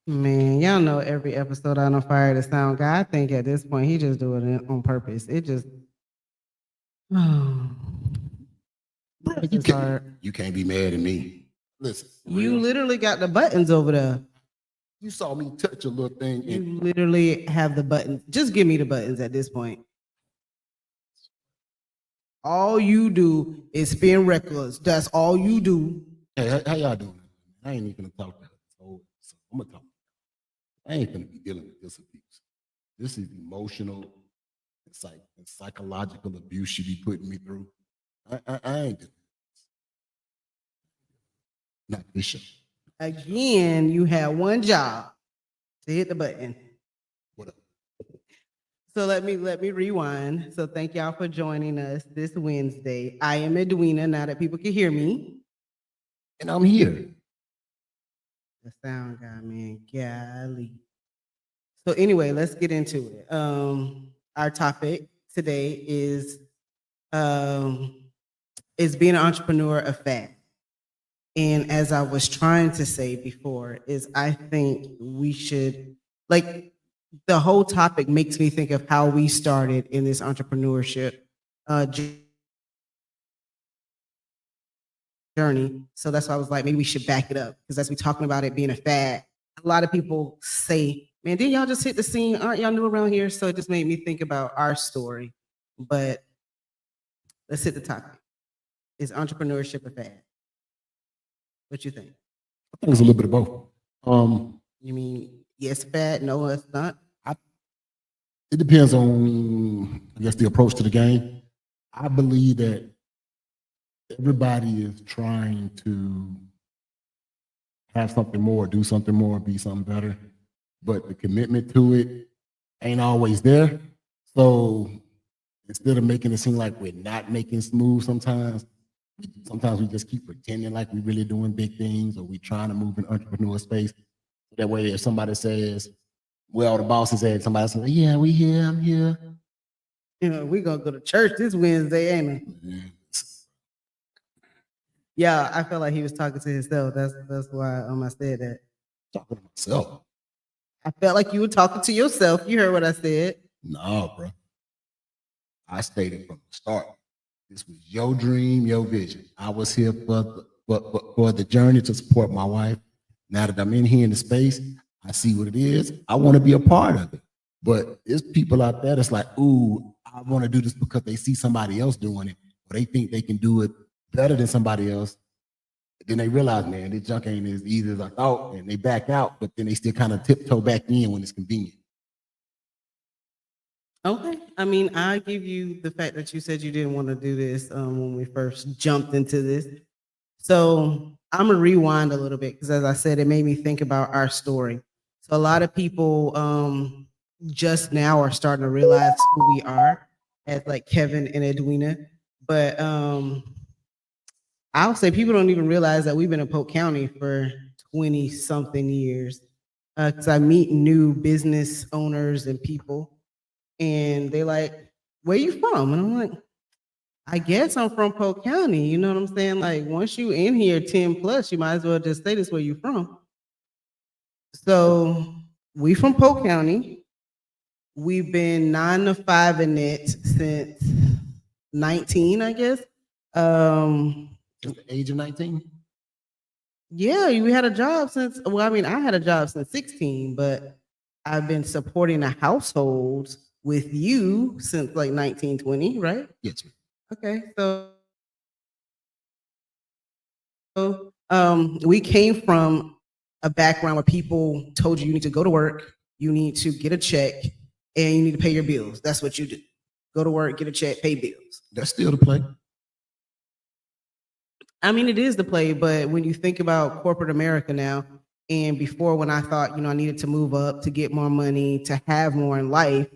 Man, y'all know every episode on Fire the Sound guy. I think at this point he just doing it on purpose. It just oh, Bro, it's you just can't hard. you can't be mad at me. Listen, You real. literally got the buttons over there. You saw me touch a little thing You and literally have the buttons. Just give me the buttons at this point. All you do is spin records. That's all you do. hey, how y'all doing? I ain't even gonna talk to her. So I'm gonna talk. I ain't gonna be dealing with this abuse. This is emotional and psychological abuse she be putting me through. I ain't doing this. Not this show. Again, you had one job to hit the button. What up? So let me rewind. So thank y'all for joining us this Wednesday. I am Edwina, now that people can hear me. And I'm here. The sound guy, man, golly. So anyway, let's get into it. Our topic today um, is being an entrepreneur a fact. And as I was trying to say before, is I think we should like the whole topic makes me think of how we started in this entrepreneurship journey. So that's why I was like, maybe we should back it up because as we talking about it being a fad, a lot of people say, "Man, didn't y'all just hit the scene? Aren't y'all new around here?" So it just made me think about our story. But let's hit the topic. Is entrepreneurship a fad? What you think? I think it's a little bit of both. You mean yes, fad? No, it's not. It depends on, I guess, the approach to the game. I believe that everybody is trying to have something more, do something more, be something better, but the commitment to it ain't always there. So instead of making it seem like we're not making moves sometimes we just keep pretending like we're really doing big things or we trying to move in entrepreneur space. That way, if somebody says, well, the boss is at, somebody says, yeah, we here, I'm here. You know, we gonna go to church this Wednesday, ain't it? Yeah, I felt like he was talking to himself. That's why I said that. Talking to myself. I felt like you were talking to yourself. You heard what I said. No, bro. I stated from the start. This was your dream, your vision. I was here for the journey to support my wife. Now that I'm in here in the space, I see what it is. I want to be a part of it. But there's people out there that's like, ooh, I want to do this because they see somebody else doing it, or they think they can do it better than somebody else. Then they realize, man, this junk ain't as easy as I thought, and they back out, but then they still kind of tiptoe back in when it's convenient. Okay. I mean, I give you the fact that you said you didn't want to do this when we first jumped into this. So I'm gonna rewind a little bit because, as I said, it made me think about our story. So a lot of people just now are starting to realize who we are as like Kevin and Edwina, but I'll say people don't even realize that we've been in Polk County for 20 something years. Because I meet new business owners and people, and they like, "Where you from?" And I'm like, "I guess I'm from Polk County." You know what I'm saying? Like, once you in here 10 plus, you might as well just say this where you from. So we from Polk County. We've been 9 to 5 in it since 19, I guess. Just the age of 19? Yeah, we had a job since, well, I mean, I had a job since 16, but I've been supporting a household with you since like 1920, right? Yes. Okay, so we came from a background where people told you need to go to work, you need to get a check, and you need to pay your bills. That's what you do. Go to work, get a check, pay bills. That's still the play. I mean, it is the play, but when you think about corporate America now, and before when I thought, I needed to move up to get more money, to have more in life,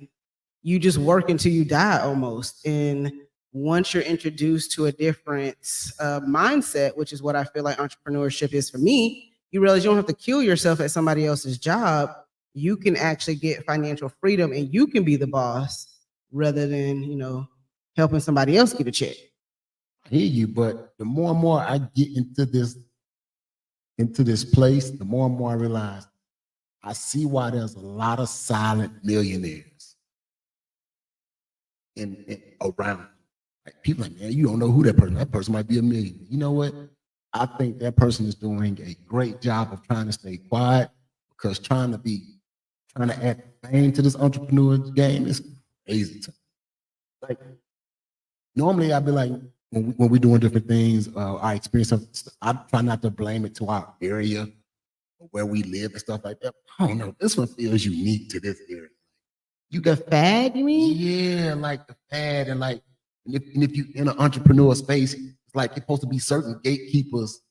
you just work until you die almost. And once you're introduced to a different mindset, which is what I feel like entrepreneurship is for me, you realize you don't have to kill yourself at somebody else's job. You can actually get financial freedom and you can be the boss rather than, helping somebody else get a check. I hear you, but the more and more I get into this place, the more and more I realize I see why there's a lot of silent millionaires in around. Like people like, man, you don't know who that person. That person might be a millionaire. You know what? I think that person is doing a great job of trying to stay quiet because trying to add fame to this entrepreneur game is crazy. Like normally I'd be like, when we're doing different things, I experience something, I try not to blame it to our area or where we live and stuff like that. I don't know. This one feels unique to this area. You got fad, you mean? Yeah, like the fad and like, and if you in an entrepreneur space, it's like it's supposed to be certain gatekeepers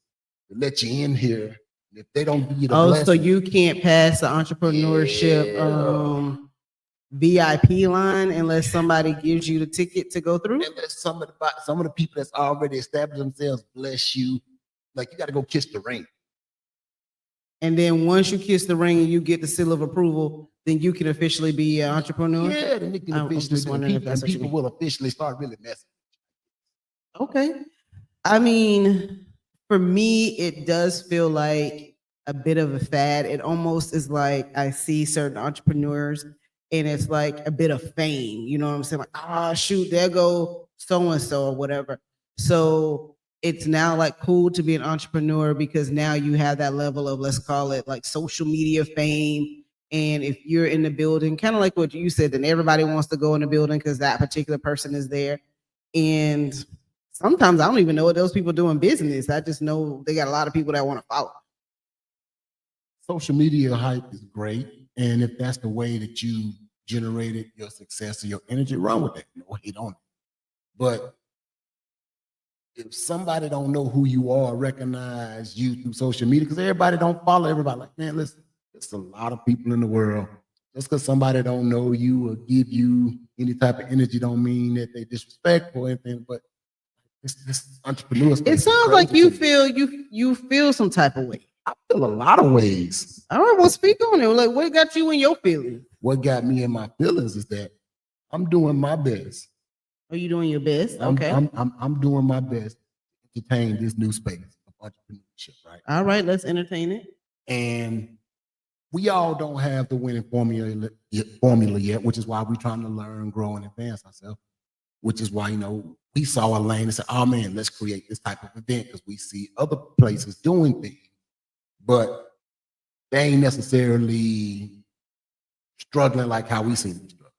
to let you in here. And if they don't give you the blessing, so you can't pass the entrepreneurship VIP line unless somebody gives you the ticket to go through? unless some of the people that's already established themselves bless you, like you got to go kiss the ring. And then once you kiss the ring and you get the seal of approval, then you can officially be an entrepreneur? Yeah, then you can I'm officially just wondering if people, that's and what you people mean. will officially start really messing. Okay. I mean, for me, it does feel like a bit of a fad. It almost is like I see certain entrepreneurs and it's like a bit of fame. You know what I'm saying? Like, ah, shoot, there go so and so or whatever. So it's now like cool to be an entrepreneur because now you have that level of, let's call it like social media fame. And if you're in the building, kind of like what you said, then everybody wants to go in the building because that particular person is there. And sometimes I don't even know what those people do in business. I just know they got a lot of people that want to follow. Social media hype is great, and if that's the way that you generated your success or your energy, run with it. No hate on it. But if somebody don't know who you are, recognize you through social media, because everybody don't follow everybody. Like, man, listen, there's a lot of people in the world. Just because somebody don't know you or give you any type of energy don't mean that they disrespectful or anything. But this entrepreneur space It is sounds crazy like you to me. feel you feel some type of way. I feel a lot of ways. All right, well, speak on it. Like, what got you in your feelings? What got me in my feelings is that I'm doing my best. Are you doing your best? I'm Okay. I'm doing my best to entertain this new space of entrepreneurship, right? All right, let's entertain it. And we all don't have the winning formula yet, which is why we're trying to learn, grow, and advance ourselves. Which is why, we saw a lane and said, oh man, let's create this type of event because we see other places doing things, but they ain't necessarily struggling like how we see them struggle.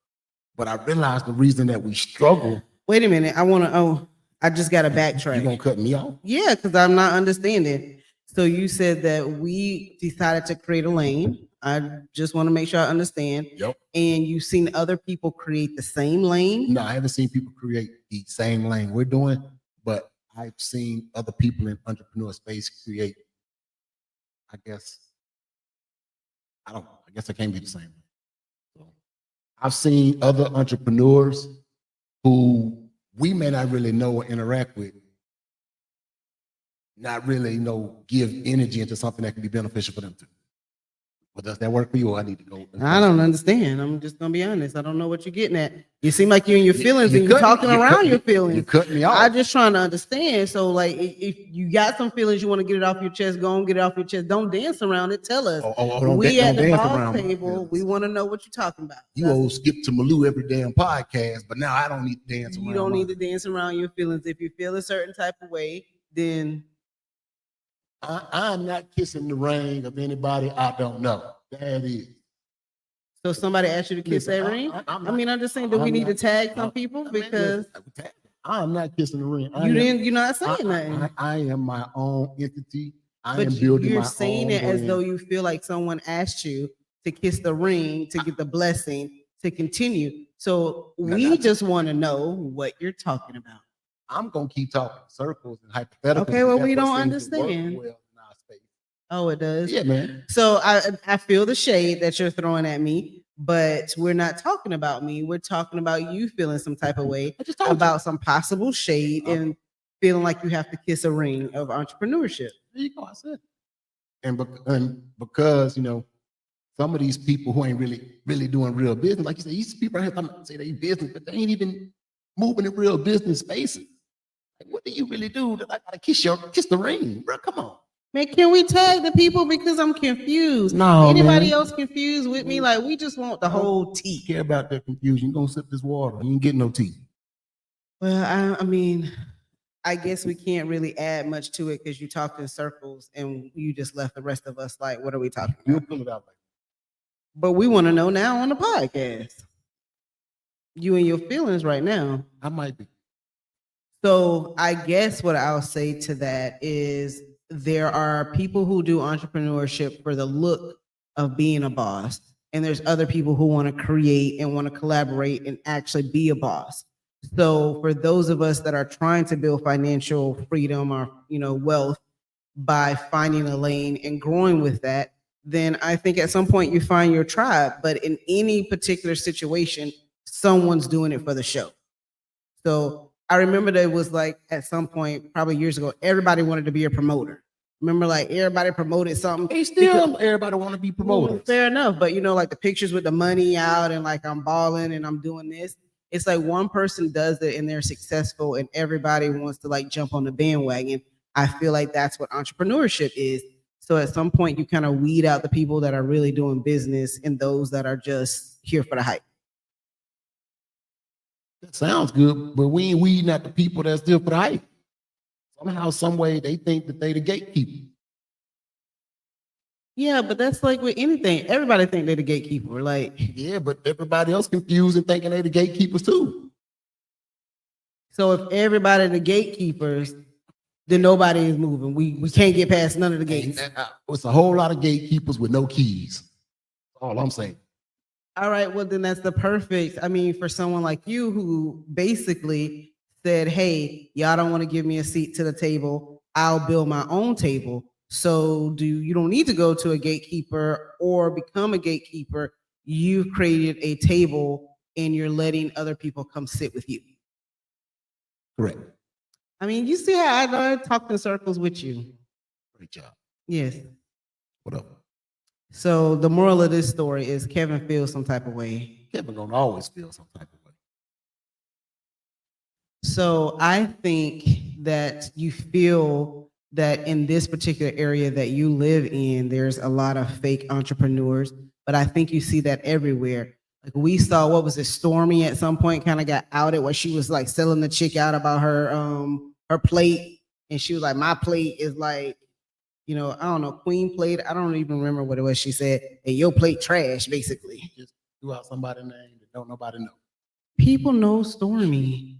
But I realized the reason that we struggle. Wait a minute. I just got to backtrack. You gonna cut me off? Yeah, because I'm not understanding. So you said that we decided to create a lane. I just want to make sure I understand. Yep. And you've seen other people create the same lane? No, I haven't seen people create the same lane we're doing, but I've seen other people in entrepreneur space create, I guess it can't be the same. So I've seen other entrepreneurs who we may not really know or interact with, not really give energy into something that can be beneficial for them too. But does that work for you, or I need to go? I don't understand. I'm just gonna be honest. I don't know what you're getting at. You seem like you're in your feelings and you're talking around your feelings. You cut me off. I'm just trying to understand. So, like, if you got some feelings, you want to get it off your chest, go and get it off your chest. Don't dance around it. Tell us. We at the boss table, we want to know what you're talking about. You old Skip to Malou every damn podcast, but now I don't need to dance around. You don't need to dance around your feelings. If you feel a certain type of way, then I'm not kissing the ring of anybody I don't know. That is. So somebody asked you to kiss that ring? I'm just saying, do we need to tag some people? Because I'm not kissing the ring. You're not saying nothing. I am my own entity. But you're saying it as though you feel like someone asked you to kiss the ring to get the blessing to continue. So we just want to know what you're talking about. I'm gonna keep talking circles and hypotheticals. Okay, well, we don't understand. Oh, it does? Yeah, man. So I feel the shade that you're throwing at me, but we're not talking about me. We're talking about you feeling some type of way about some possible shade and feeling like you have to kiss a ring of entrepreneurship. There you go, I said. And because, some of these people who ain't really doing real business, like you said, these people out here say they business, but they ain't even moving in real business spaces. Like, what do you really do that I gotta kiss the ring, bro? Come on. Man, can we tag the people because I'm confused? No, Anybody man. else confused with me? Like, we just want the whole You tea. care about that confusion. You gonna sip this water. You ain't getting no tea. Well, I mean, I guess we can't really add much to it because you talked in circles and you just left the rest of us like, what are we talking We'll about? pull it out later. But we want to know now on the podcast. You and your feelings right now. I might be. So I guess what I'll say to that is there are people who do entrepreneurship for the look of being a boss, and there's other people who want to create and want to collaborate and actually be a boss. So for those of us that are trying to build financial freedom or wealth by finding a lane and growing with that, then I think at some point you find your tribe. But in any particular situation, someone's doing it for the show. So I remember that it was like at some point, probably years ago, everybody wanted to be a promoter. Remember, like everybody promoted something. Hey, still, everybody want to be promoted. Fair enough, but like the pictures with the money out and like I'm balling and I'm doing this. It's like one person does it and they're successful, and everybody wants to like jump on the bandwagon. I feel like that's what entrepreneurship is. So at some point, you kind of weed out the people that are really doing business and those that are just here for the hype. That sounds good, but we ain't weeding out the people that's still for the hype. Somehow, some way, they think that they the gatekeeper. Yeah, but that's like with anything. Everybody think they're the gatekeeper. Like, Yeah, but everybody else confused and thinking they the gatekeepers too. so if everybody the gatekeepers, then nobody is moving. We can't get past none of the gates. It's a whole lot of gatekeepers with no keys. That's all I'm saying. All right, well then that's the perfect. I mean, for someone like you who basically said, "Hey, y'all don't want to give me a seat to the table. I'll build my own table." So you don't need to go to a gatekeeper or become a gatekeeper. You've created a table and you're letting other people come sit with you. Correct. I mean, you see how I talked in circles with you. Great job. Yes. What up? So the moral of this story is Kevin feels some type of way. Kevin gonna always feel some type of way. So I think that you feel that in this particular area that you live in, there's a lot of fake entrepreneurs, but I think you see that everywhere. Like we saw, what was it, Stormy at some point kind of got outed where she was like selling the chick out about her plate, and she was like, my plate is like, I don't know, queen plate. I don't even remember what it was she said. And your plate trash, basically. Just threw out somebody's name that don't nobody know. People know Stormy.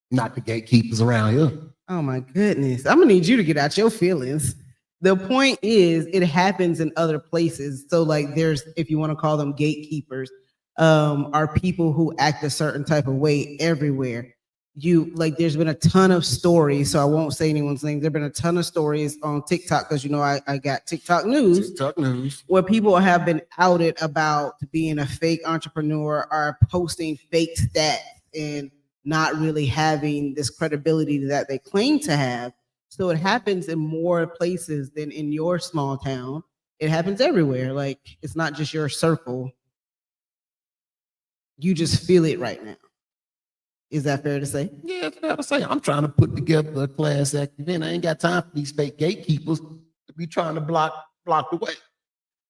Not the gatekeepers around here. Oh my goodness. I'm gonna need you to get out your feelings. The point is it happens in other places. So like there's, if you want to call them gatekeepers, are people who act a certain type of way everywhere. There's been a ton of stories, so I won't say anyone's name. There've been a ton of stories on TikTok because I got TikTok news. TikTok news. Where people have been outed about being a fake entrepreneur or posting fake stats and not really having this credibility that they claim to have. So it happens in more places than in your small town. It happens everywhere. Like it's not just your circle. You just feel it right now. Is that fair to say? Yeah, it's fair to say. I'm trying to put together a class act event. I ain't got time for these fake gatekeepers to be trying to block the way.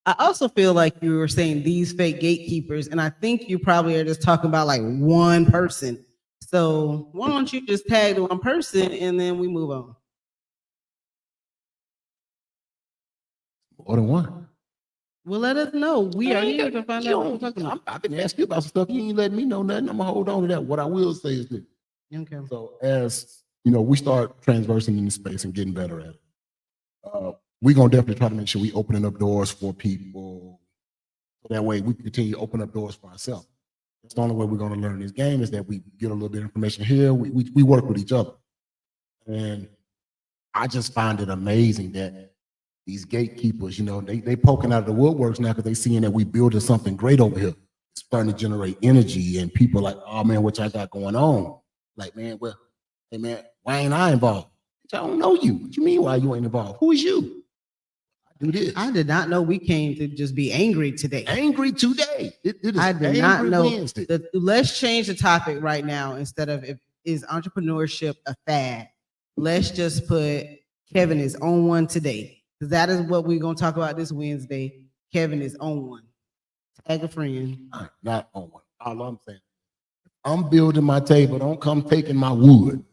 I also feel like you were saying these fake gatekeepers, and I think you probably are just talking about like one person. So why don't you just tag the one person and then we move on? More than one. Well, let us know. We are here to find out what we're talking about. I've been asking you about some stuff. You ain't letting me know nothing. I'm gonna hold on to that. What I will say is this. Okay. So as we start transversing in the space and getting better at it, we're gonna definitely try to make sure we opening up doors for people. So that way we can continue to open up doors for ourselves. That's the only way we're gonna learn this game is that we get a little bit of information here. We work with each other. And I just find it amazing that these gatekeepers, they poking out of the woodworks now because they seeing that we building something great over here. It's starting to generate energy, and people like, oh man, what y'all got going on? Like, man, well, hey man, why ain't I involved? I don't know you. What you mean why you ain't involved? Who is you? I do this. I did not know we came to just be angry today. Angry today. It is I did not know. Wednesday. Let's change the topic right now. Instead of is entrepreneurship a fad? Let's just put, Kevin is on one today. That is what we're gonna talk about this Wednesday. Kevin is on one. Tag a friend. I'm not on one. All I'm saying, I'm building my table. Don't come taking my wood.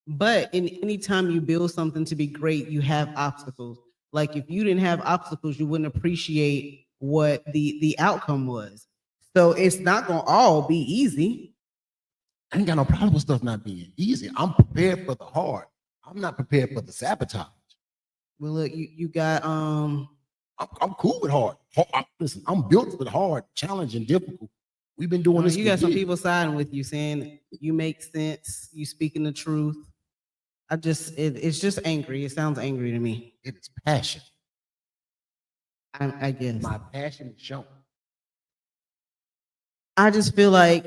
But in any time you build something to be great, you have obstacles. Like if you didn't have obstacles, you wouldn't appreciate what the outcome was. So it's not gonna all be easy. I ain't got no problem with stuff not being easy. I'm prepared for the hard. I'm not prepared for the sabotage. Well, look, you got I'm cool with hard. Listen, I'm built for the hard, challenging, difficult. We've been doing this. you for got some years. people siding with you saying you make sense, you speaking the truth. It's just angry. It sounds angry to me. It is passion. I guess. My passion is shown. I just feel like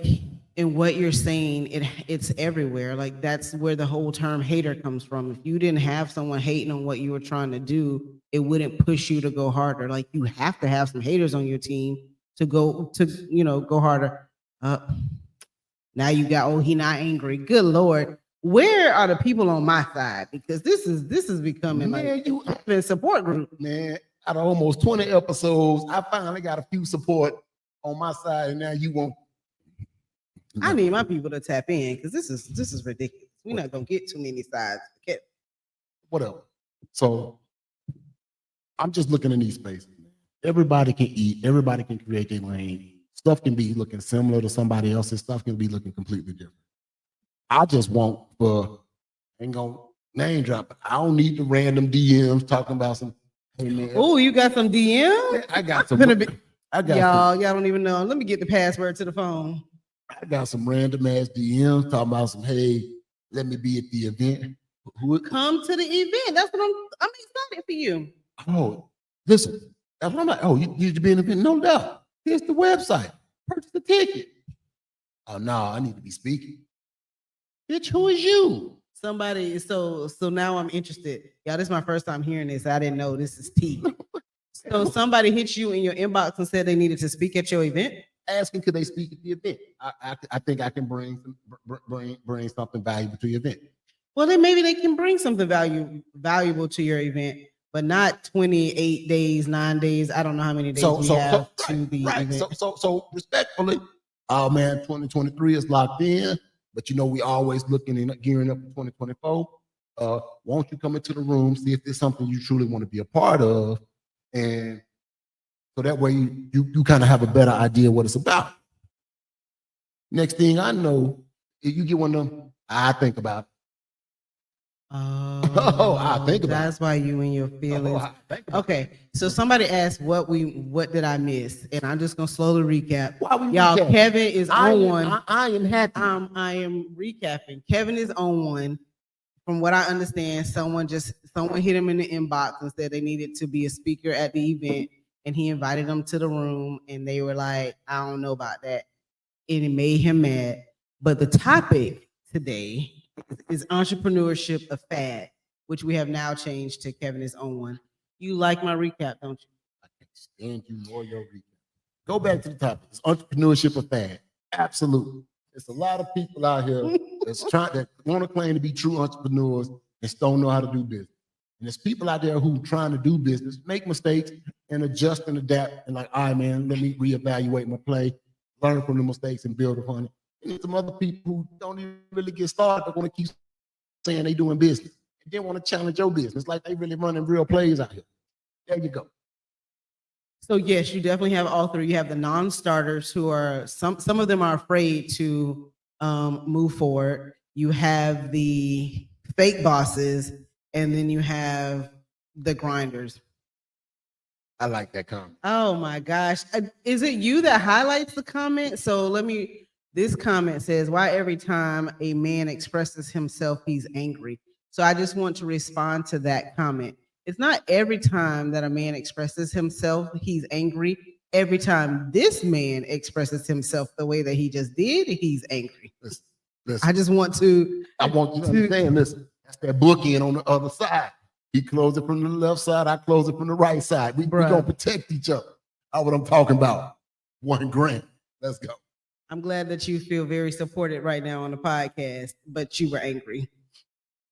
in what you're saying, it's everywhere. Like that's where the whole term hater comes from. If you didn't have someone hating on what you were trying to do, it wouldn't push you to go harder. Like you have to have some haters on your team to go harder. Now you got, oh, he not angry. Good Lord. Where are the people on my side? Because this is becoming like a support group. Man, out of almost 20 episodes, I finally got a few support on my side, and now you won't. I need my people to tap in because this is ridiculous. We're not gonna get too many sides. Okay. Whatever. So I'm just looking in these spaces. Everybody can eat, everybody can create their lane. Stuff can be looking similar to somebody else's, stuff can be looking completely different. I just want ain't gonna name drop. I don't need the random DMs talking about some, hey man. Oh, you got some DMs? I got some. Y'all don't even know. Let me get the password to the phone. I got some random ass DMs talking about some, hey, let me be at the event. Come to the event. That's what I'm excited for you. Oh, listen. That's what I'm like. Oh, you need to be in the event? No doubt. Here's the website. Purchase the ticket. Oh no, I need to be speaking. Bitch, who is you? Somebody, so now I'm interested. Y'all, this is my first time hearing this. I didn't know this is tea. So somebody hit you in your inbox and said they needed to speak at your event? Asking could they speak at the event. I think I can bring something valuable to your event. Well, then maybe they can bring something valuable to your event, but not 28 days, 9 days. I don't know how many days we have to the event. So respectfully, oh man, 2023 is locked in. But you know, we always looking and gearing up for 2024. Won't you come into the room, see if there's something you truly want to be a part of, and so that way you kind of have a better idea what it's about. Next thing I know, if you get one of them, I think about it. I think about that's why you and your feelings. Okay, so somebody asked what did I miss, and I'm just gonna slowly recap. Y'all, Kevin is on one. I am happy. I am recapping. Kevin is on one. From what I understand, someone hit him in the inbox and said they needed to be a speaker at the event, and he invited them to the room, and they were like, I don't know about that, and it made him mad. But the topic today is entrepreneurship a fad, which we have now changed to Kevin is on one. You like my recap, don't you? I can't stand you nor your recap. Go back to the topic. Is entrepreneurship a fad? Absolutely. There's a lot of people out here that want to claim to be true entrepreneurs and don't know how to do business. And there's people out there who trying to do business, make mistakes, and adjust and adapt, and like, all right, man, let me reevaluate my play, learn from the mistakes, and build upon it. And some other people who don't even really get started, but want to keep saying they doing business. They want to challenge your business like they really running real plays out here. There you go. So yes, you definitely have all three. You have the non-starters who are some of them are afraid to move forward. You have the fake bosses, and then you have the grinders. I like that comment. Oh my gosh. Is it you that highlights the comment? So this comment says, why every time a man expresses himself, he's angry? So I just want to respond to that comment. It's not every time that a man expresses himself, he's angry. Every time this man expresses himself the way that he just did, he's angry. Listen, I want you to understand, listen, that's that bookend on the other side. He closed it from the left side, I close it from the right side. We're going to protect each other. That's what I'm talking about. $1,000. Let's go. I'm glad that you feel very supported right now on the podcast, but you were angry.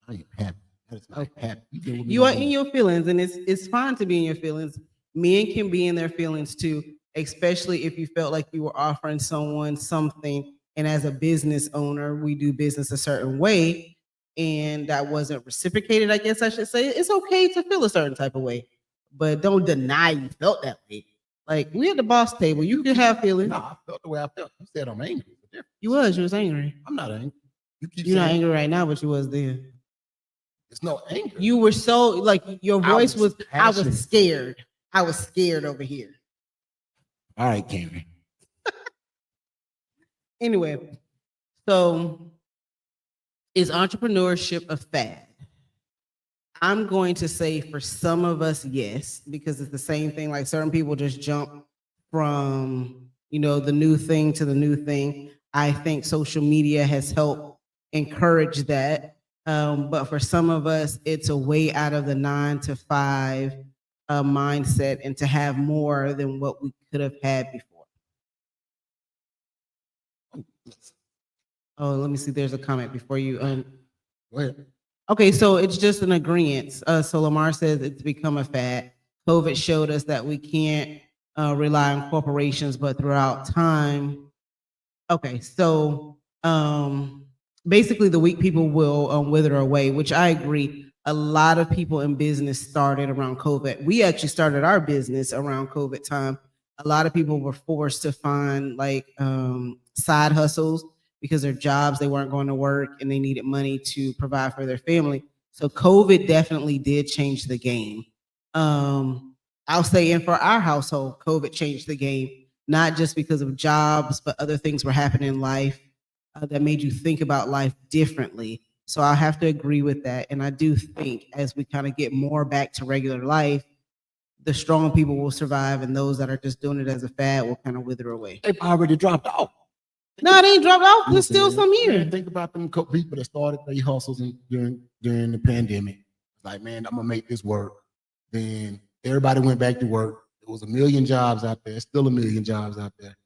I am happy. That is not happy. Deal with me You are no in more. your feelings, and it's fine to be in your feelings. Men can be in their feelings too, especially if you felt like you were offering someone something. And as a business owner, we do business a certain way, and that wasn't reciprocated. I guess I should say it's okay to feel a certain type of way, but don't deny you felt that way. Like we at the boss table, you can have feelings. No, I felt the way I felt. You said I'm angry. It's different. You was angry. I'm not angry. You keep You're not saying angry right now, but you was then. it's no anger. You were so like your voice was. I passionate. was scared. I was scared over here. All right, Cameron. Anyway, so is entrepreneurship a fad? I'm going to say for some of us, yes, because it's the same thing. Like certain people just jump from, the new thing to the new thing. I think social media has helped encourage that. But for some of us, it's a way out of the 9 to 5 mindset and to have more than what we could have had before. Oh, let me see. There's a comment before you. Go ahead. Okay, so it's just an agreement. So Lamar says it's become a fad. COVID showed us that we can't rely on corporations, but throughout time. Okay, so basically the weak people will wither away, which I agree. A lot of people in business started around COVID. We actually started our business around COVID time. A lot of people were forced to find like side hustles because their jobs, they weren't going to work and they needed money to provide for their family. So COVID definitely did change the game. I'll say, and for our household, COVID changed the game, not just because of jobs, but other things were happening in life that made you think about life differently. So I have to agree with that. And I do think as we kind of get more back to regular life, the strong people will survive and those that are just doing it as a fad will kind of wither away. They've already dropped off. No, they ain't dropped off. There's still Listen, some here. man, think about them people that started their hustles during the pandemic. Like, man, I'm gonna make this work. Then everybody went back to work. There was 1 million jobs out there. Still 1 million jobs out there.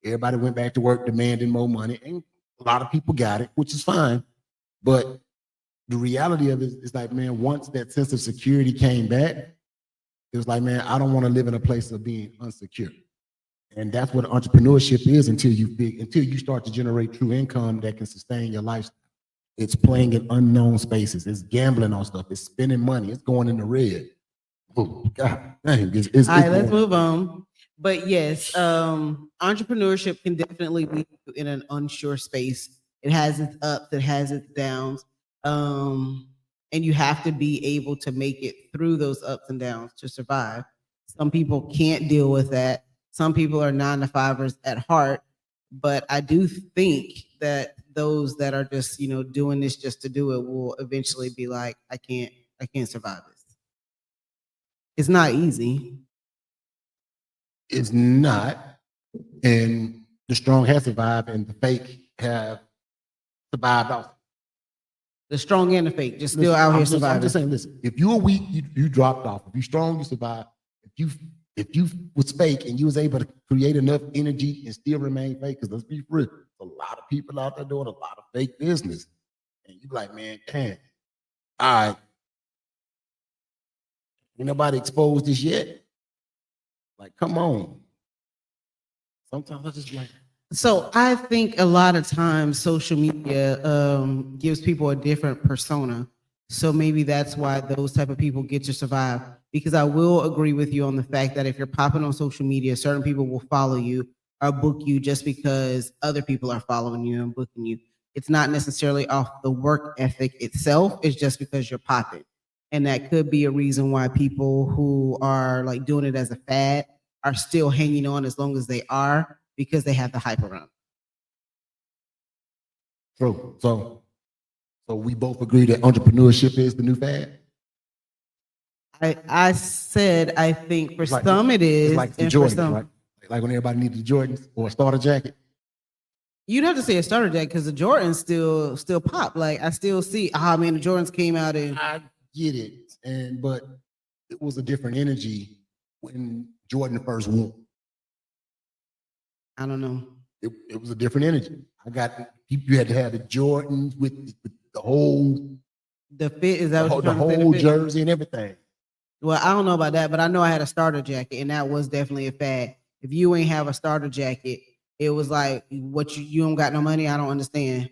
Everybody went back to work demanding more money, and a lot of people got it, which is fine. But the reality of it is like, man, once that sense of security came back, it was like, man, I don't want to live in a place of being unsecure. And that's what entrepreneurship is until you start to generate true income that can sustain your lifestyle. It's playing in unknown spaces. It's gambling on stuff. It's spending money. It's going in the red. Oh, God dang. All right, let's move on. But yes, entrepreneurship can definitely leave you in an unsure space. It has its ups, it has its downs. And you have to be able to make it through those ups and downs to survive. Some people can't deal with that. Some people are 9 to 5ers at heart, but I do think that those that are just, doing this just to do it will eventually be like, I can't survive this. It's not easy. It's not. And the strong have survived and the fake have survived also. The strong and the fake, just still out here surviving. I'm just saying, listen, if you were weak, you dropped off. If you're strong, you survived. If you was fake and you was able to create enough energy and still remain fake, because let's be real, a lot of people out there doing a lot of fake business. And you be like, man, damn, all right. Ain't nobody exposed this yet. Like, come on. Sometimes I just like. So I think a lot of times social media gives people a different persona. So maybe that's why those type of people get to survive. Because I will agree with you on the fact that if you're popping on social media, certain people will follow you or book you just because other people are following you and booking you. It's not necessarily off the work ethic itself. It's just because you're popping. And that could be a reason why people who are like doing it as a fad are still hanging on as long as they are, because they have the hype around. True. So we both agree that entrepreneurship is the new fad. I said I think for Like- some it is, It's like the and for Jordans, some right? Like when everybody needed the Jordans or a starter jacket. you'd have to say a starter jacket because the Jordans still pop. Like I still see, man, the Jordans came out and I get it, but it was a different energy when Jordan first won. I don't know. It was a different energy. You had to have the Jordans with the whole The fit, is that The what whole, you're the trying to say? whole The fit? jersey and everything. Well, I don't know about that, but I know I had a starter jacket, and that was definitely a fad. If you ain't have a starter jacket, it was like, what, you don't got no money? I don't understand.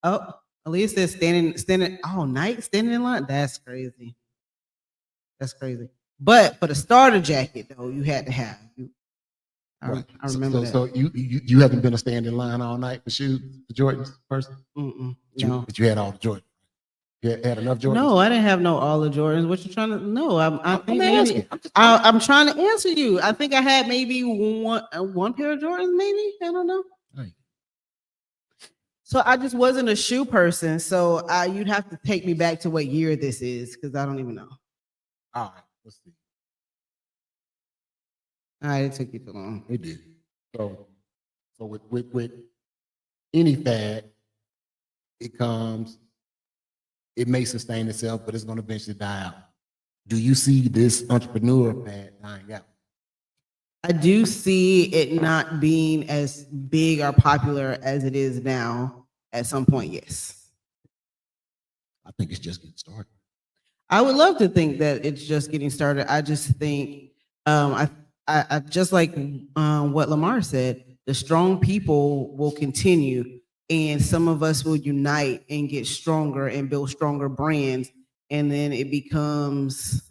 Oh, Aaliyah says standing all night, standing in line. That's crazy. That's crazy. But for the starter jacket, though, you had to have. Right. I remember So that. you haven't been a stand in line all night for shoes, for Jordans, person? No. But you had all the Jordans. You had enough Jordans? No, I didn't have no all the Jordans. What you trying to? No, I think I'm maybe asking. I'm trying to answer you. I think I had maybe one pair of Jordans, maybe. I don't know. Right. So I just wasn't a shoe person. So you'd have to take me back to what year this is, because I don't even know. All right, let's see. All right, it took you too long. It did. So with any fad, it may sustain itself, but it's going to eventually die out. Do you see this entrepreneur fad dying out? I do see it not being as big or popular as it is now at some point, yes. I think it's just getting started. I would love to think that it's just getting started. I just think, I just like what Lamar said, the strong people will continue, and some of us will unite and get stronger and build stronger brands, and then it becomes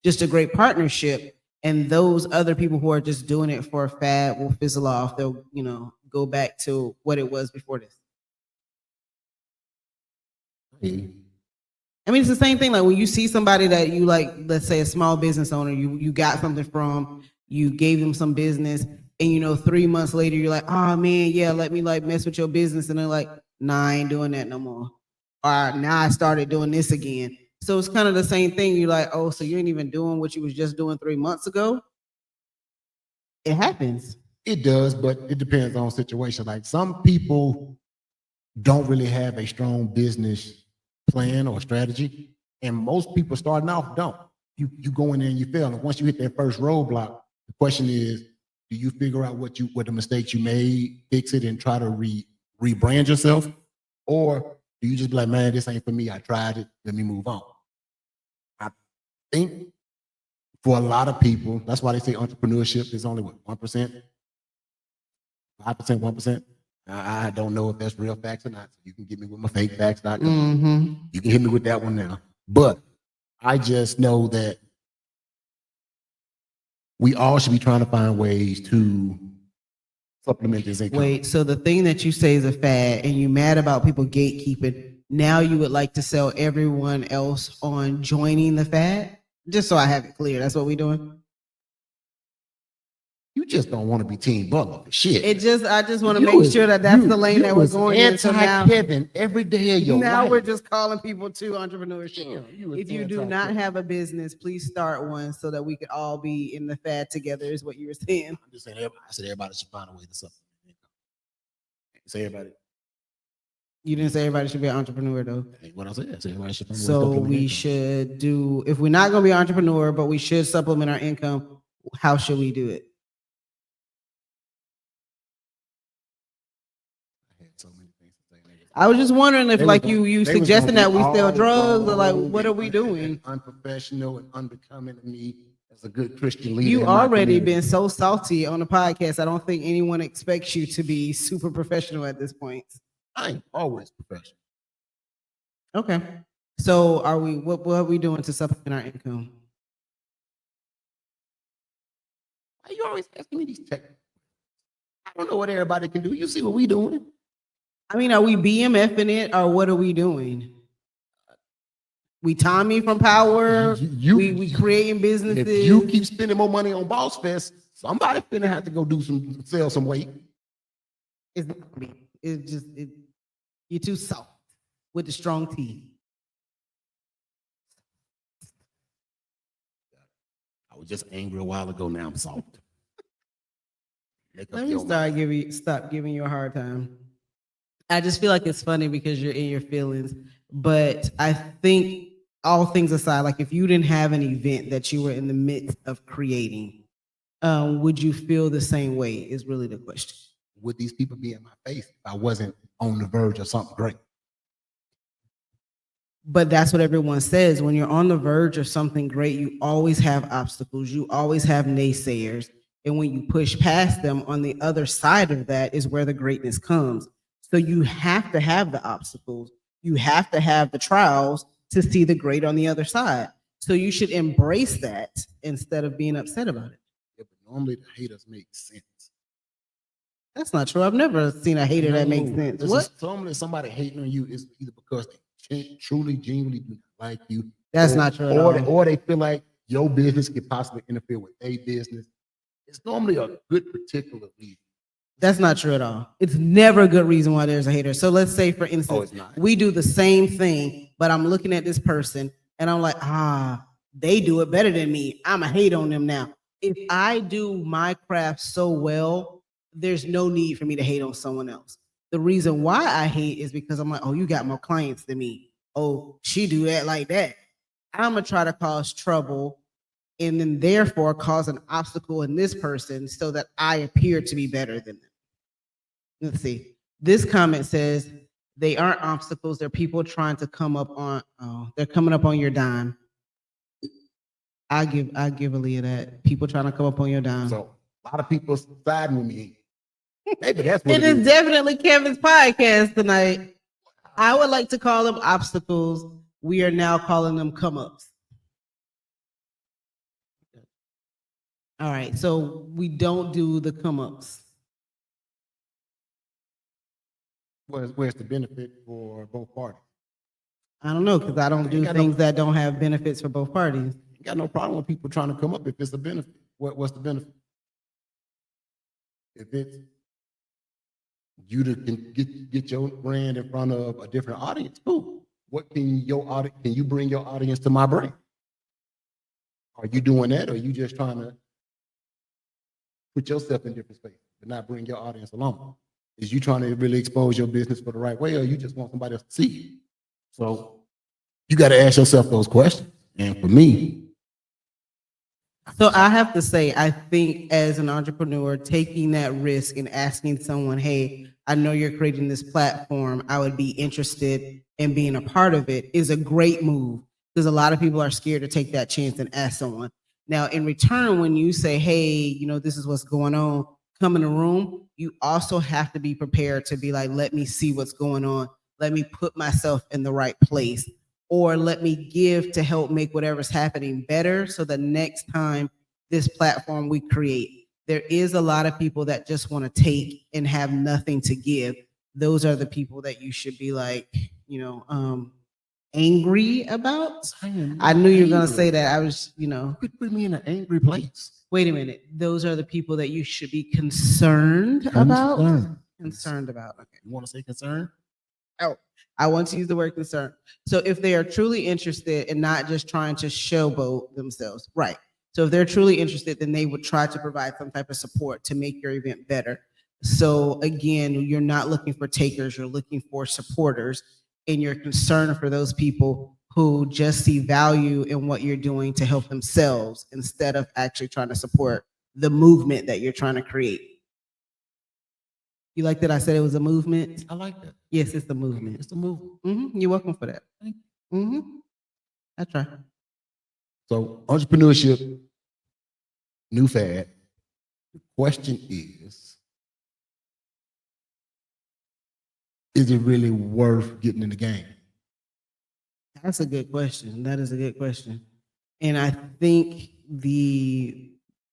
just a great partnership. And those other people who are just doing it for a fad will fizzle off. They'll, go back to what it was before this. Hey, I mean, it's the same thing. Like when you see somebody that you like, let's say a small business owner, you got something from, you gave them some business, and 3 months later you're like, oh man, yeah, let me like mess with your business, and they're like, nah, I ain't doing that no more. Or now I started doing this again. So it's kind of the same thing. You're like, oh, so you ain't even doing what you was just doing 3 months ago. It happens. it does, but it depends on situation. Like some people don't really have a strong business plan or strategy, and most people starting off don't. You go in there and you fail, and once you hit that first roadblock, the question is, do you figure out what the mistakes you made, fix it, and try to rebrand yourself, or do you just be like, man, this ain't for me, I tried it, let me move on? I think for a lot of people, that's why they say entrepreneurship is only what, 1%, 5%, 1%. I don't know if that's real facts or not. So you can get me with my fake facts.com. Mm-hmm. You can hit me with that one now. But I just know that we all should be trying to find ways to supplement this income. Wait, so the thing that you say is a fad, and you mad about people gatekeeping, now you would like to sell everyone else on joining the fad? Just so I have it clear, that's what we doing? You just don't want to be Team Butler. Shit. I just want to make sure that that's the lane that we're going in. So now, Kevin every day of your now life. we're just calling people to entrepreneurship. Damn, If you do not have a business, please start one so that we could all be in the fad together, is what you were saying. I'm just saying, I said everybody should find a way to supplement income. Say everybody. You didn't say everybody should be an entrepreneur, though. What I said, I said everybody should find a way to So supplement we income. should do, if we're not going to be an entrepreneur, but we should supplement our income, how should we do it? I had so many things to say. I was just wondering if, like, you suggesting that we sell drugs, or like, wrong what are we doing? and unprofessional and unbecoming of me as a good Christian leader. You in my already community. been so salty on the podcast. I don't think anyone expects you to be super professional at this point. I'm always professional. Okay. So are we, what are we doing to supplement our income? Why you always asking me these tech? I don't know what everybody can do. You see what we doing? I mean, are we BMFing it, or what are we doing? We Tommy from Power. We creating businesses. If you keep spending more money on Boss Fest, somebody finna have to go sell some weight. It's not me. It's just you're too soft with the strong T. I was just angry a while ago. Now I'm soft. Let me stop giving you a hard time. I just feel like it's funny because you're in your feelings. But I think, all things aside, like if you didn't have an event that you were in the midst of creating, would you feel the same way is really the question. Would these people be in my face if I wasn't on the verge of something great? But that's what everyone says. When you're on the verge of something great, you always have obstacles. You always have naysayers. And when you push past them, on the other side of that is where the greatness comes. So you have to have the obstacles. You have to have the trials to see the great on the other side. So you should embrace that instead of being upset about it. Yeah, but normally the haters make sense. That's not true. I've never seen a hater that makes No, sense. it's What? just normally somebody hating on you is either because they truly, genuinely do not like you. That's not true at all. Or they feel like your business could possibly interfere with their business. It's normally a good particular reason. That's not true at all. It's never a good reason why there's a hater. So let's say, for instance, it's not. we do the same thing, but I'm looking at this person and I'm like, they do it better than me. I'm a hate on them now. If I do my craft so well, there's no need for me to hate on someone else. The reason why I hate is because I'm like, oh, you got more clients than me. Oh, she do that like that. I'm gonna try to cause trouble and then therefore cause an obstacle in this person so that I appear to be better than them. Let's see. This comment says they aren't obstacles, they're people trying to come up on, they're coming up on your dime. I give Aaliyah that. People trying to come up on your dime. So a lot of people siding with me. Maybe that's what It is definitely Kevin's podcast tonight. I would like to call them obstacles. We are now calling them come ups. All right, so we don't do the come ups. Where's the benefit for both parties? I don't know, because I don't do things that don't have benefits for both parties. You got no problem with people trying to come up if it's a benefit. What's the benefit? If it's you to get your brand in front of a different audience, cool. What can you bring your audience to my brand? Are you doing that, or are you just trying to put yourself in different spaces but not bring your audience along? Is you trying to really expose your business for the right way, or you just want somebody else to see it? So you got to ask yourself those questions. And for me, so I have to say, I think as an entrepreneur, taking that risk and asking someone, hey, I know you're creating this platform, I would be interested in being a part of it, is a great move, because a lot of people are scared to take that chance and ask someone. Now, in return, when you say, hey, this is what's going on, come in the room, you also have to be prepared to be like, let me see what's going on. Let me put myself in the right place, or let me give to help make whatever's happening better. So the next time this platform we create, there is a lot of people that just want to take and have nothing to give. Those are the people that you should be like, angry about. I knew you were going to say that. I was, put me in an angry place. Wait a minute. Those are the people that you should be concerned about. Concerned about. Okay. You want to say concerned? Oh, I want to use the word concern. So if they are truly interested and not just trying to showboat themselves, right? So if they're truly interested, then they would try to provide some type of support to make your event better. So again, you're not looking for takers, you're looking for supporters, and you're concerned for those people who just see value in what you're doing to help themselves instead of actually trying to support the movement that you're trying to create. You like that I said it was a movement? I like that. Yes, it's the movement. It's the movement. You're welcome for that. Thank you. I try. So entrepreneurship, new fad. The question is it really worth getting in the game? That's a good question. That is a good question. And I think the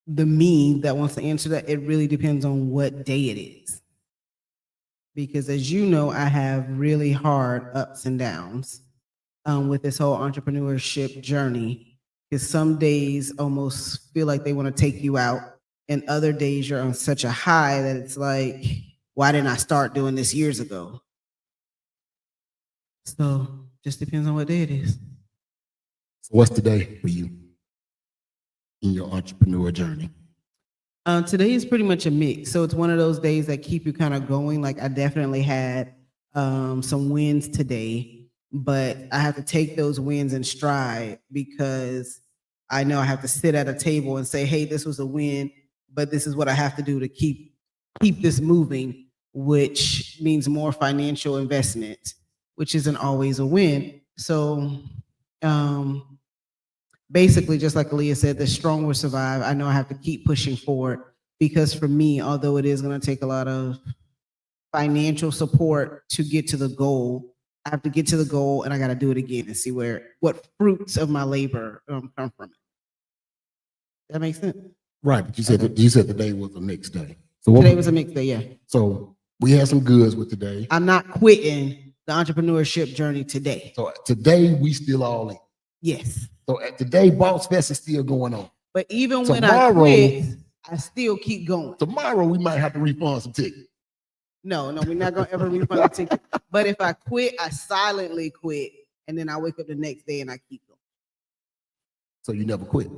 me that wants to answer that, it really depends on what day it is. Because as you know, I have really hard ups and downs with this whole entrepreneurship journey. Because some days almost feel like they want to take you out, and other days you're on such a high that it's like, why didn't I start doing this years ago? So just depends on what day it is. What's the day for you in your entrepreneur journey? Today is pretty much a mix. So it's one of those days that keep you kind of going. Like I definitely had some wins today, but I have to take those wins in stride because I know I have to sit at a table and say, hey, this was a win, but this is what I have to do to keep this moving, which means more financial investment, which isn't always a win. So, basically, just like Aaliyah said, the strong will survive. I know I have to keep pushing forward because for me, although it is going to take a lot of financial support to get to the goal, I have to get to the goal and I got to do it again and see what fruits of my labor come from it. That makes sense. Right, but you said today was a mixed day. So today was a mixed day, yeah. So we had some goods with today. I'm not quitting the entrepreneurship journey today. So today we still all in. Yes. So today Boss Fest is still going on. But even when I quit, I still keep going. Tomorrow we might have to refund some tickets. No, we're not gonna ever refund the ticket. But if I quit, I silently quit, and then I wake up the next day and I keep going. So you never quit?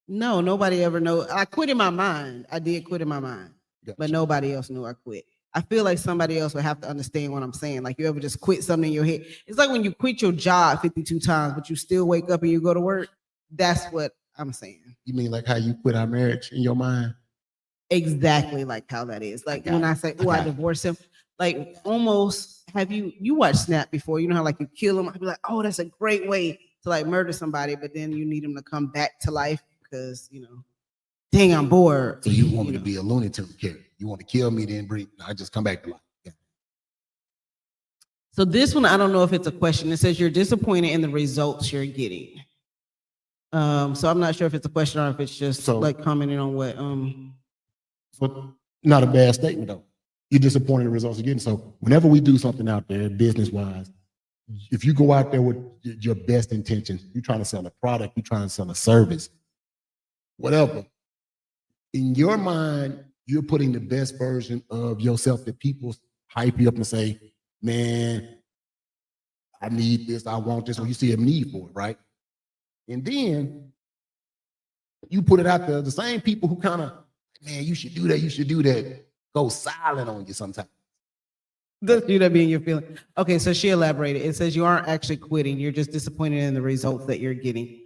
No, nobody ever knows. I quit in my mind. I did quit in my mind, gotcha. But nobody else knew I quit. I feel like somebody else would have to understand what I'm saying. Like you ever just quit something in your head? It's like when you quit your job 52 times, but you still wake up and you go to work. That's what I'm saying. You mean like how you quit our marriage in your mind? Exactly like how that is. Like when I say, oh, I divorced him, like almost have you watched Snap before? You know how like you kill him? I'd be like, oh, that's a great way to like murder somebody, but then you need him to come back to life because, dang, I'm bored. So you want me to be a Looney Tunes character? You want to kill me, then I just come back to life. Yeah. So this one, I don't know if it's a question. It says you're disappointed in the results you're getting. So I'm not sure if it's a question or if it's just like commenting on what. But not a bad statement though. You're disappointed in the results you're getting. So whenever we do something out there, business-wise, if you go out there with your best intentions, you're trying to sell a product, you're trying to sell a service, whatever. In your mind, you're putting the best version of yourself that people hype you up and say, man, I need this, I want this, or you see a need for it, right? And then you put it out there, the same people who kind of, man, you should do that, go silent on you sometimes. That's you that being your feeling. Okay, so she elaborated. It says you aren't actually quitting, you're just disappointed in the results that you're getting.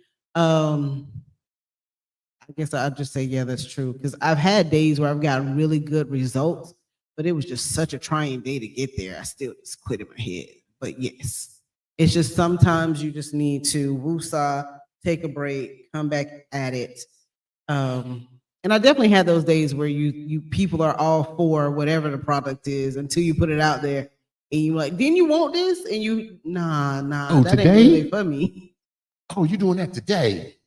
I guess I'll just say, yeah, that's true. Because I've had days where I've got really good results, but it was just such a trying day to get there. I still just quit in my head. But yes, it's just sometimes you just need to woosah, take a break, come back at it. And I definitely had those days where you people are all for whatever the product is until you put it out there and you like, didn't you want this? And you, nah, that today? Ain't really for me. Oh, you doing that today?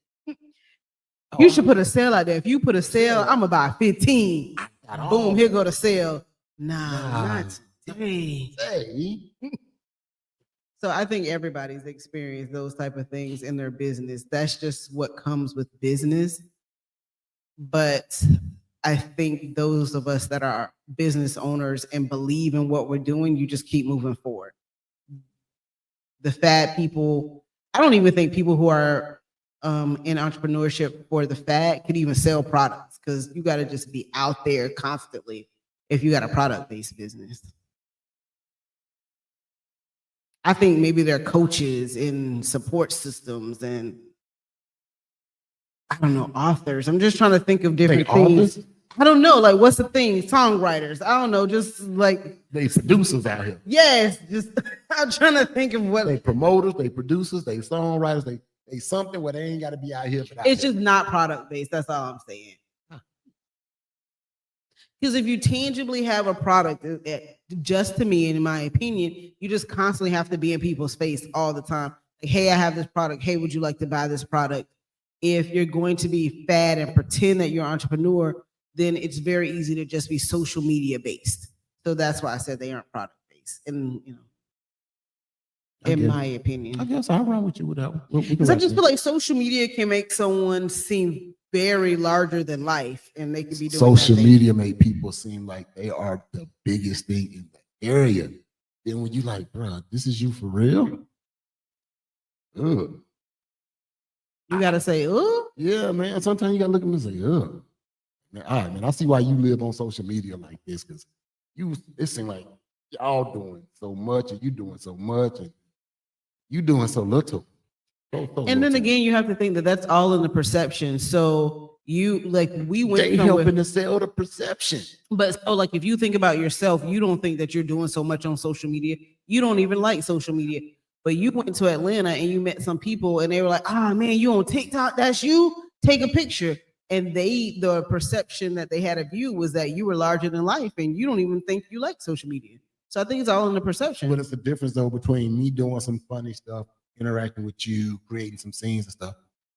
You should put a sale out there. If you put a sale, I'm gonna buy 15. Boom, here go the sale. Nah, not today. So I think everybody's experienced those type of things in their business. That's just what comes with business. But I think those of us that are business owners and believe in what we're doing, you just keep moving forward. The fad people, I don't even think people who are in entrepreneurship for the fad could even sell products because you got to just be out there constantly if you got a product-based business. I think maybe they're coaches in support systems and I don't know, authors. I'm just trying to think of different things. I don't know, like what's the thing? Songwriters. I don't know, just like they producers out here. Yes, just I'm trying to think of what they promoters, they producers, they songwriters, they something where they ain't got to be out here. It's just not product based. That's all I'm saying. Because if you tangibly have a product, just to me, in my opinion, you just constantly have to be in people's face all the time. Like, hey, I have this product. Hey, would you like to buy this product? If you're going to be fad and pretend that you're an entrepreneur, then it's very easy to just be social media based. So that's why I said they aren't product based. And in my opinion, I guess I'm wrong with you with that one. Because I just feel like social media can make someone seem very larger than life, and they could be doing social media make people seem like they are the biggest thing in the area. Then when you like, bro, this is you for real? Ugh. You gotta say, oh, yeah, man. Sometimes you gotta look at me and say, ugh. Man, all right, man. I see why you live on social media like this, because it seems like y'all doing so much, and you doing so much, and you doing so little. And then again, you have to think that that's all in the perception. So we went. They helping to sell the perception. But so, like, if you think about yourself, you don't think that you're doing so much on social media. You don't even like social media. But you went to Atlanta and you met some people and they were like, ah, man, you on TikTok? That's you? Take a picture. And the perception that they had of you was that you were larger than life and you don't even think you like social media. So I think it's all in the perception. But it's the difference though between me doing some funny stuff, interacting with you, creating some scenes and stuff,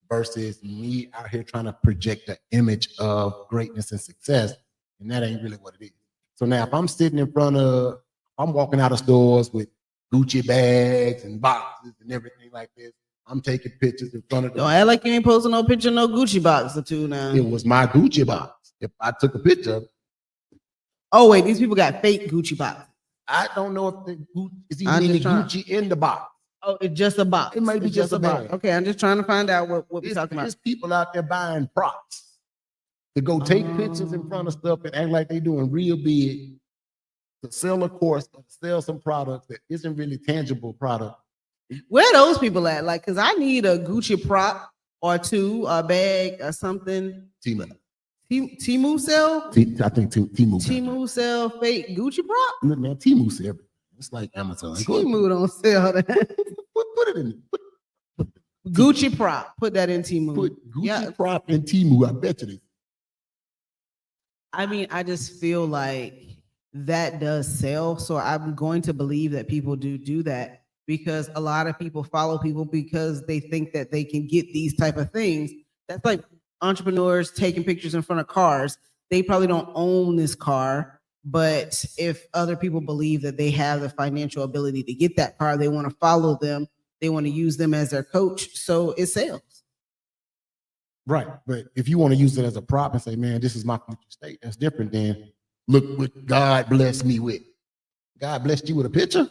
versus me out here trying to project the image of greatness and success. And that ain't really what it is. So now if I'm sitting in front of, I'm walking out of stores with Gucci bags and boxes and everything like this, I'm taking pictures in front of Don't act like you ain't posting no picture, no Gucci box or two now. It was my Gucci box. If I took a picture of it, oh, wait, these people got fake Gucci boxes. I don't know if it's I'm even any just trying- Gucci in the box. Oh, it's just a box. It might be It's just a box. bag. Okay, I'm just trying to find out what we're talking about. There's people out there buying props to go take pictures in front of stuff and act like they doing real big to sell a course or sell some product that isn't really tangible product. Where are those people at? Like, cause I need a Gucci prop or two, a bag or something. Temu. Temu sell? I think Temu. Temu sell fake Gucci prop? Look, man, Temu sell everything. It's like Amazon. Temu don't sell that. Put it in. Put Gucci prop. Put that in Temu. Put Gucci Yeah. prop in Temu. I bet you this. I mean, I just feel like that does sell. So I'm going to believe that people do that because a lot of people follow people because they think that they can get these type of things. That's like entrepreneurs taking pictures in front of cars. They probably don't own this car, but if other people believe that they have the financial ability to get that car, they want to follow them. They want to use them as their coach. So it sells. Right. But if you want to use it as a prop and say, man, this is my future state, that's different than look what God blessed me with. God blessed you with a picture?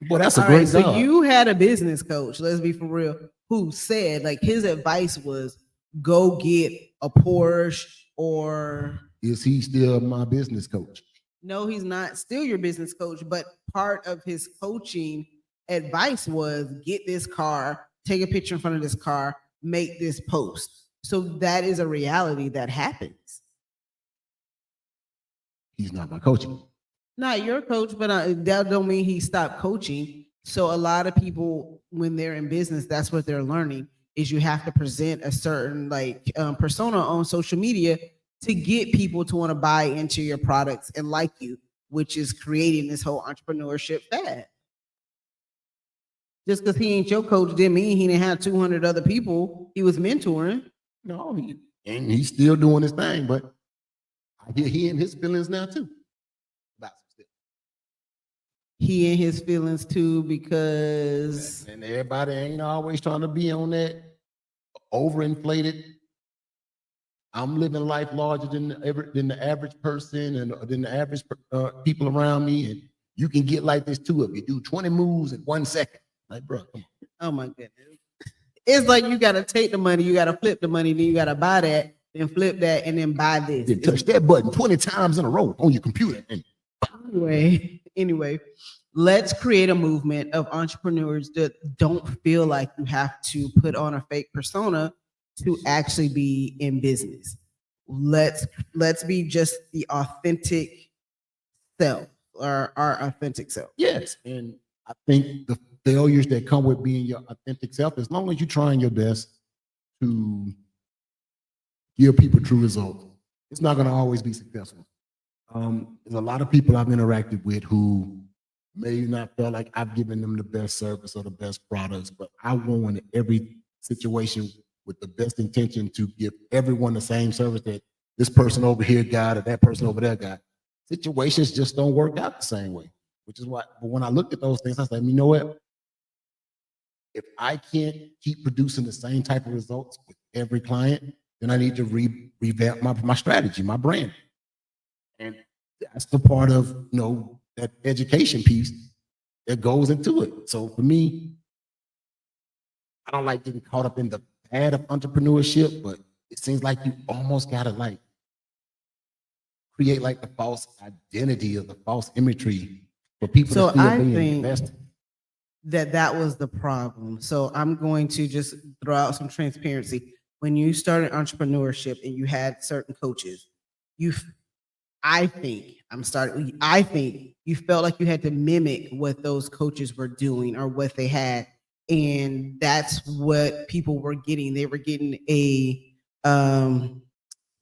Boy, that's a All great right, so job. you had a business coach, let's be for real, who said like his advice was go get a Porsche or Is he still my business coach? no, he's not still your business coach, but part of his coaching advice was get this car, take a picture in front of this car, make this post. So that is a reality that happens. He's not my coaching. Not your coach, but that don't mean he stopped coaching. So a lot of people, when they're in business, that's what they're learning is you have to present a certain like persona on social media to get people to want to buy into your products and like you, which is creating this whole entrepreneurship fad. Just because he ain't your coach didn't mean he didn't have 200 other people he was mentoring. No, and he's still doing his thing, but I hear he in his feelings now too. About some stuff. He in his feelings too because And everybody ain't always trying to be on that overinflated. I'm living life larger than the average person and than the average people around me. And you can get like this too if you do 20 moves in 1 second. Like, bro, come on. oh my goodness. It's like you gotta take the money, you gotta flip the money, then you gotta buy that, then flip that, and then buy this. Then touch that button 20 times in a row on your computer. And Anyway, let's create a movement of entrepreneurs that don't feel like you have to put on a fake persona to actually be in business. Let's be just the authentic self or our authentic self. yes, and I think the failures that come with being your authentic self, as long as you're trying your best to give people true results, it's not going to always be successful. There's a lot of people I've interacted with who may not feel like I've given them the best service or the best products, but I want in every situation with the best intention to give everyone the same service that this person over here got or that person over there got. Situations just don't work out the same way, which is why, but when I looked at those things, I said, you know what? If I can't keep producing the same type of results with every client, then I need to revamp my strategy, my brand. And that's the part of, that education piece that goes into it. So for me, I don't like getting caught up in the fad of entrepreneurship, but it seems like you almost gotta like create like the false identity or the false imagery for people So to feel I being think invested. that was the problem. So I'm going to just throw out some transparency. When you started entrepreneurship and you had certain coaches, I think I think you felt like you had to mimic what those coaches were doing or what they had. And that's what people were getting. They were getting a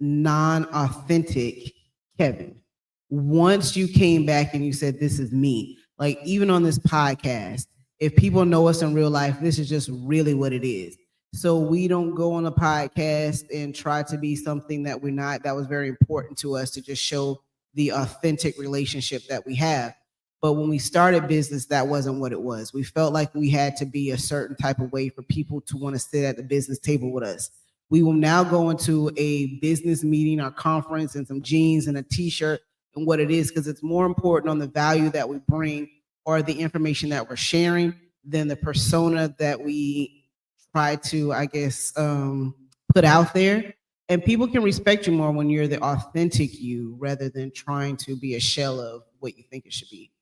non-authentic Kevin. Once you came back and you said, this is me, like even on this podcast, if people know us in real life, this is just really what it is. So we don't go on a podcast and try to be something that we're not. That was very important to us to just show the authentic relationship that we have. But when we started business, that wasn't what it was. We felt like we had to be a certain type of way for people to want to sit at the business table with us. We will now go into a business meeting or conference in some jeans and a t-shirt and what it is, because it's more important on the value that we bring or the information that we're sharing than the persona that we try to, I guess, put out there. And people can respect you more when you're the authentic you rather than trying to be a shell of what you think it should be.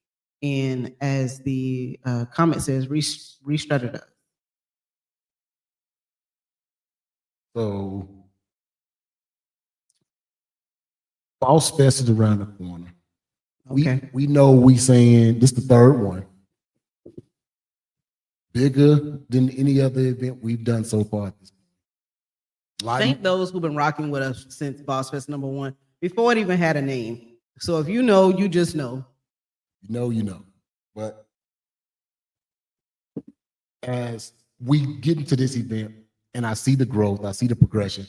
And as the comment says, restart it up. So, Boss Fest is around the corner. Okay. We know we saying this is the third one. Bigger than any other event we've done so far. Thank those who've been rocking with us since Boss Fest #1, before it even had a name. So if you know, you just know. You know. But as we get into this event and I see the growth, I see the progression,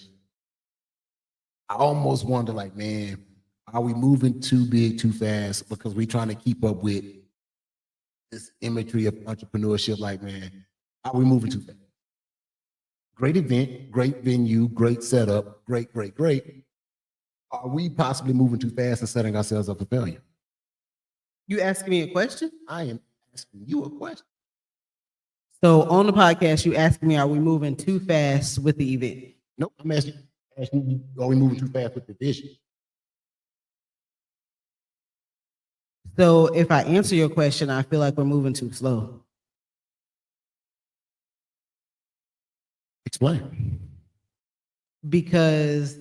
I almost wonder, like, man, are we moving too big, too fast? Because we're trying to keep up with this imagery of entrepreneurship. Like, man, are we moving too fast? Great event, great venue, great setup, great. Are we possibly moving too fast and setting ourselves up for failure? You asking me a question? I am asking you a question. So on the podcast, you asking me, are we moving too fast with the event? Nope, I'm asking you, are we moving too fast with the vision? So if I answer your question, I feel like we're moving too slow. Explain. Because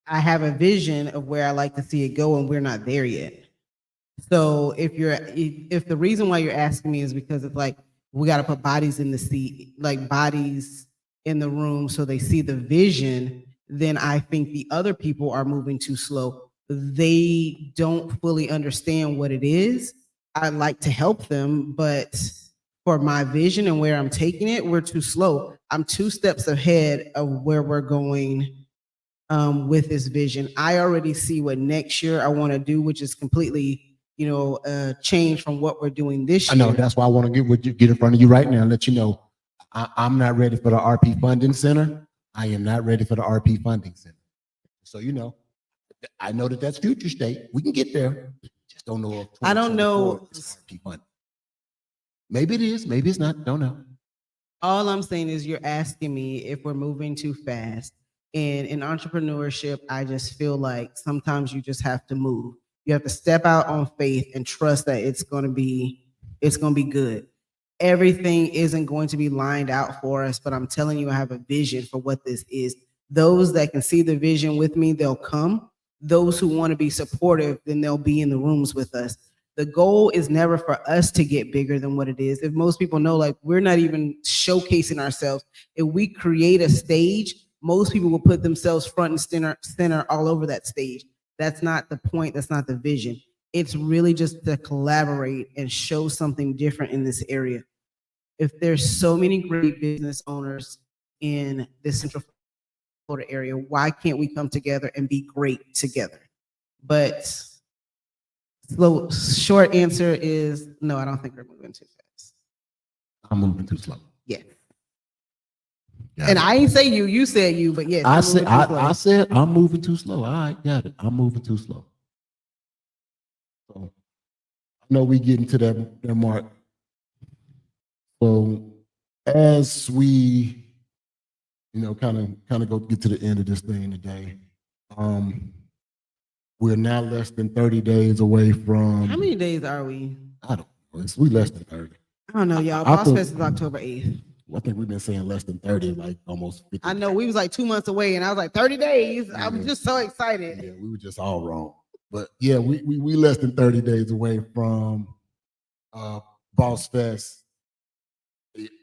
I have a vision of where I like to see it go, and we're not there yet. So if the reason why you're asking me is because it's like we got to put bodies in the seat, like bodies in the room, so they see the vision, then I think the other people are moving too slow. They don't fully understand what it is. I'd like to help them, but for my vision and where I'm taking it, we're too slow. I'm 2 steps ahead of where we're going with this vision. I already see what next year I want to do, which is completely, change from what we're doing this year. I know, that's why I want to get in front of you right now and let you know I'm not ready for the RP Funding Center. I am not ready for the RP Funding Center. So, I know that's future state. We can get there. Just don't know. I don't know. RP funding. Maybe it is. Maybe it's not. Don't know. All I'm saying is you're asking me if we're moving too fast. And in entrepreneurship, I just feel like sometimes you just have to move. You have to step out on faith and trust that it's going to be good. Everything isn't going to be lined out for us, but I'm telling you, I have a vision for what this is. Those that can see the vision with me, they'll come. Those who want to be supportive, then they'll be in the rooms with us. The goal is never for us to get bigger than what it is. If most people know, like, we're not even showcasing ourselves. If we create a stage, most people will put themselves front and center all over that stage. That's not the point. That's not the vision. It's really just to collaborate and show something different in this area. If there's so many great business owners in this Central Florida area, why can't we come together and be great together? But short answer is no, I don't think we're moving too fast. I'm moving too slow. Yeah. And I ain't say you said you, but yes. I said I'm moving too slow. All right, got it. I'm moving too slow. So I know we getting to that mark. So as we, kind of go get to the end of this thing today, we're now less than 30 days away from. How many days are we? I don't know. We less than 30. I don't know, y'all. Boss Fest is October 8th. I think we've been saying less than 30, like almost 50. I know, we was like 2 months away, and I was like 30 days. Yeah, I'm just so excited. Yeah, we were just all wrong. But yeah, we less than 30 days away from Boss Fest,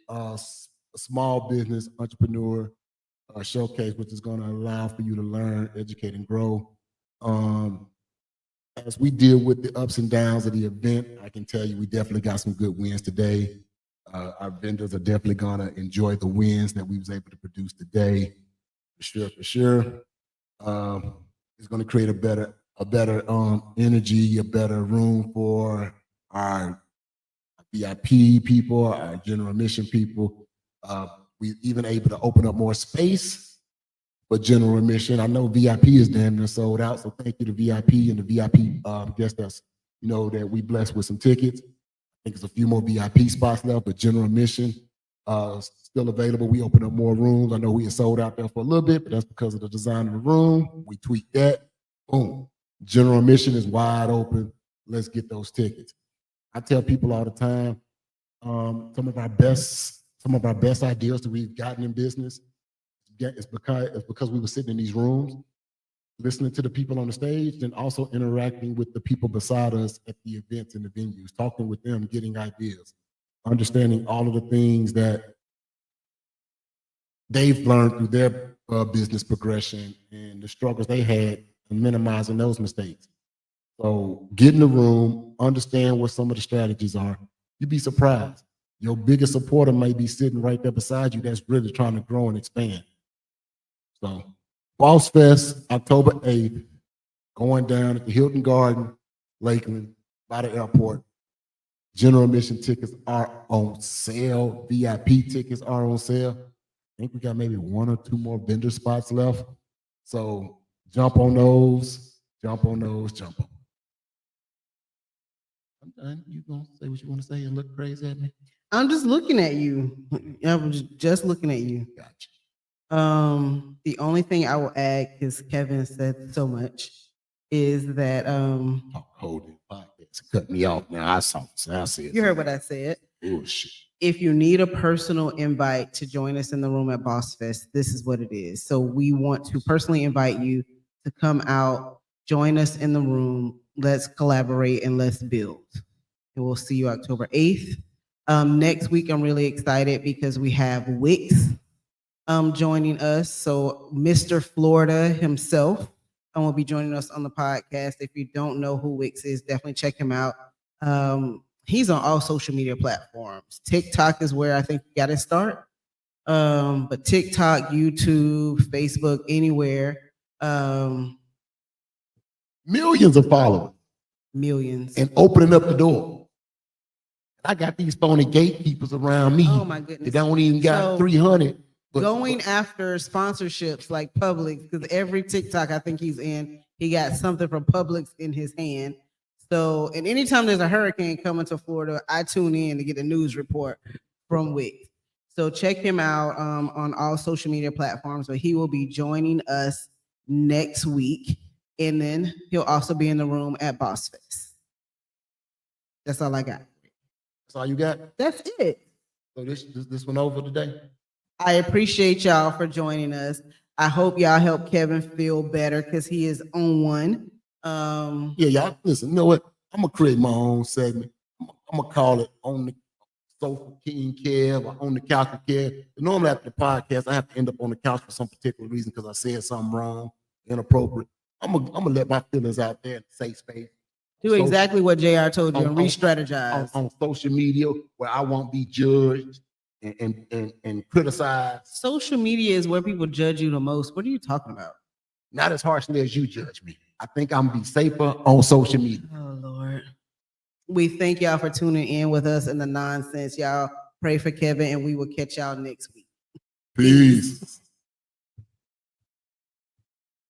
a small business entrepreneur showcase, which is going to allow for you to learn, educate, and grow. As we deal with the ups and downs of the event, I can tell you we definitely got some good wins today. Our vendors are definitely going to enjoy the wins that we was able to produce today. For sure. It's going to create a better energy, a better room for our VIP people, our general admission people. We even able to open up more space for general admission. I know VIP is damn near sold out, so thank you to VIP and the VIP guests that's, that we blessed with some tickets. I think there's a few more VIP spots left, but general admission still available. We open up more rooms. I know we had sold out there for a little bit, but that's because of the design of the room. We tweaked that. Boom. General admission is wide open. Let's get those tickets. I tell people all the time, some of our best ideas that we've gotten in business, it's because we were sitting in these rooms, listening to the people on the stage, and also interacting with the people beside us at the events and the venues, talking with them, getting ideas, understanding all of the things that they've learned through their business progression and the struggles they had, and minimizing those mistakes. So get in the room, understand what some of the strategies are. You'd be surprised. Your biggest supporter may be sitting right there beside you that's really trying to grow and expand. So Boss Fest, October 8th, going down at the Hilton Garden, Lakeland, by the airport. General admission tickets are on sale. VIP tickets are on sale. I think we got maybe 1 or 2 more vendor spots left. So jump on those, jump on those, jump on. I'm done. You gonna say what you want to say and look crazy at me? I'm just looking at you. I'm just looking at you. Gotcha. The only thing I will add, because Kevin said so much, is that Hold it. Podcast. Cut me off now. I said. You heard what I said. Oh shit. If you need a personal invite to join us in the room at Boss Fest, this is what it is. So we want to personally invite you to come out, join us in the room. Let's collaborate and let's build. And we'll see you October 8th. Next week, I'm really excited because we have Wix joining us. So Mr. Florida himself will be joining us on the podcast. If you don't know who Wix is, definitely check him out. He's on all social media platforms. TikTok is where I think you got to start. But TikTok, YouTube, Facebook, anywhere. Millions of followers. Millions. And opening up the door. I got these phony gatekeepers around me. Oh my goodness. They don't even got 300. Going after sponsorships like Publix, because every TikTok I think he's in, he got something from Publix in his hand. So, and anytime there's a hurricane coming to Florida, I tune in to get a news report from Wix. So check him out on all social media platforms. But he will be joining us next week, and then he'll also be in the room at Boss Fest. That's all I got. That's all you got? That's it. So this one over today? I appreciate y'all for joining us. I hope y'all help Kevin feel better because he is on one. Yeah, y'all listen. You know what? I'm gonna create my own segment. I'm gonna call it On the Sofa King Kev or On the Couch with Kev. Normally after the podcast, I have to end up on the couch for some particular reason because I said something wrong, inappropriate. I'm gonna let my feelings out there in a safe space. Do exactly what JR told you and re-strategize on social media where I won't be judged and criticized. Social media is where people judge you the most. What are you talking about? Not as harshly as you judge me. I think I'm gonna be safer on social media. Oh Lord. We thank y'all for tuning in with us and the nonsense. Y'all pray for Kevin, and we will catch y'all next week. Peace.